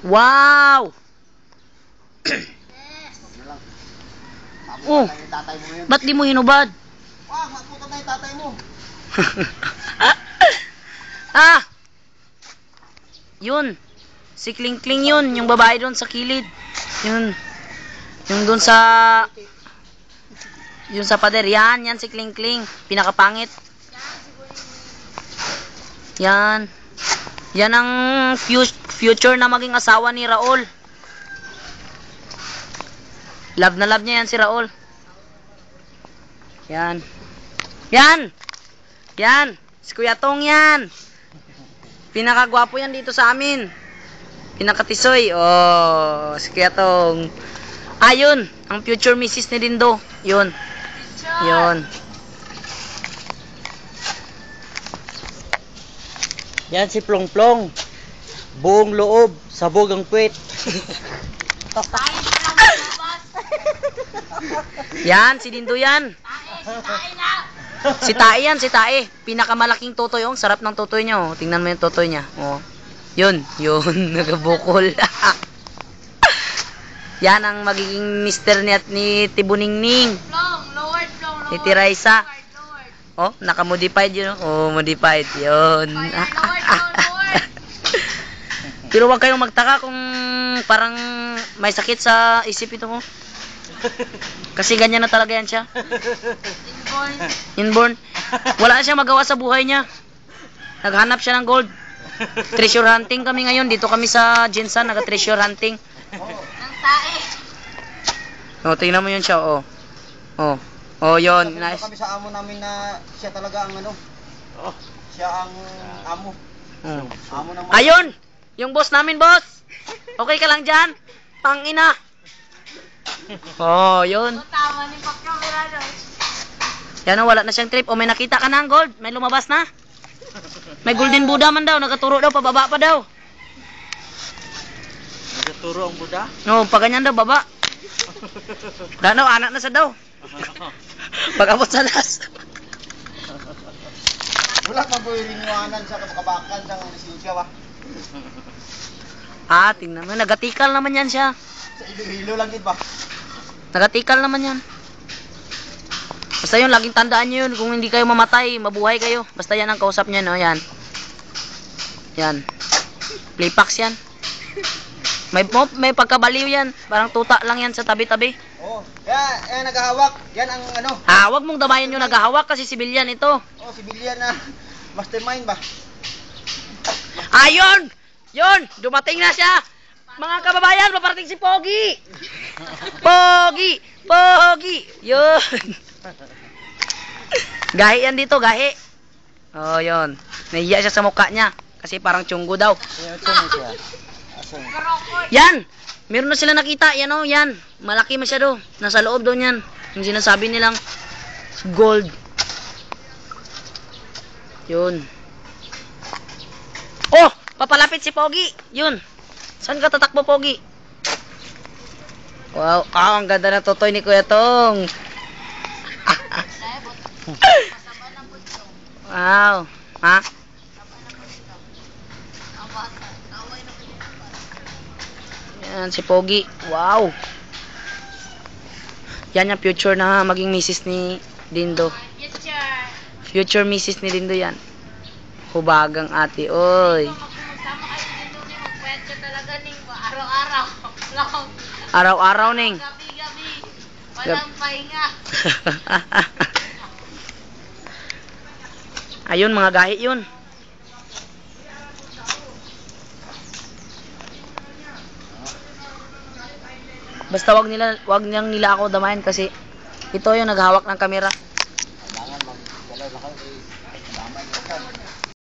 Wow! Oh, ba't di mo hinubad? Wah, magputan na yung tatay mo. Ah! Yun. Si Kling Kling yun. Yung babae doon sa kilid. Yun. Yung doon sa... Yung sa pader. Yan. Yan si Kling Kling. Pinakapangit. Yan. Yan ang future na maging asawa ni Raul. Love na love niya yan si Raul. Yan. Yan! Yan! Si Kuya Tong yan! Pinakagwapo yan dito sa amin. Pinakatisoy. Oh, si Kuya Tong. Ayun, ang future Mrs. ni Dindo. Yun. Yun. Yan si Plong Plong. Buong loob, sabog ang puwet. Yan, si Dindo yan. Si Tae yan, si Tae. Pinakamalaking totoy, oh. Sarap ng totoy niya, oh. Tingnan mo yung totoy niya, oh. Yun, nagabukol. Yan ang magiging mister ni Tibuningning. Ni Tiraisa. Oh, naka-modified yun, oh. Modified, yun. Pero wag kayong magtaka kung parang may sakit sa isip ito mo. Kasi ganyan na talaga yan siya. Inborn. Wala na siyang magawa sa buhay niya. Naghanap siya ng gold. Treasure hunting kami ngayon. Dito kami sa Jinsan, naga-treasure hunting. Ang tae. Oh, tingnan mo yun siya, oh. Oh. Oh, yun. Nice. Kami sa amo namin na siya talaga ang ano. Siya ang amo. Amo ng mga... Ayun! Yung boss namin, boss! Okay ka lang dyan? Pangina! Oh, yun. Tama ni Pagkamera doon. Yan o, wala na siyang trip. O, may nakita ka na ang gold. May lumabas na. May golden Buddha man daw. Nakaturo daw, pababa pa daw. Nakaturo ang Buddha? No, pag ganyan daw, baba. Dano, anak na sa daw. Pag-abot sa las. Wala pa po yung liniwanan sa kabakan sa lisensya ba? Ah, tingnan mo. Nagatikal naman yan siya. Sa Iloilo lang din ba? Nagatikal naman yan. Basta yun, laging tandaan nyo yun. Kung hindi kayo mamatay, mabuhay kayo. Basta yan ang kausap nyo, no? Yan. Yan. Playpacks yan. May pagkabaliw yan. Parang tuta lang yan sa tabi-tabi. Oo. Yan, naghahawak. Yan ang ano. Ah, wag mong damayan yung naghahawak kasi sibilyan ito. Oh, sibilyan na mastermind ba? Ayun! Yun! Dumating na siya! Mga kababayan, paparating si Pogi! Pogi! Pogi! Yun! Gahi yan dito, gahi. Oh, yun. Nahiya siya sa mukha niya. Kasi parang tiyunggo daw. Yan! Meron na sila nakita. Yan o, yan. Malaki masyado. Nasa loob daw yan. Yung sinasabi nilang gold. Yun. Oh! Papalapit si Pogi. Yun. Saan ka tatakbo, Pogi? Wow. Ah, ang ganda na totoy ni Kuya Tong. Wow. Ha? Yan si Pogi. Wow. Yan yung future na maging misis ni Dindo. Future misis ni Dindo yan. Hubagang ate. Oy. Araw-araw ning. Gabi-gabi. Walang pahinga. Ayun, mga gahi yun. Basta wag nilang nila ako damayan kasi ito yung naghahawak ng kamera.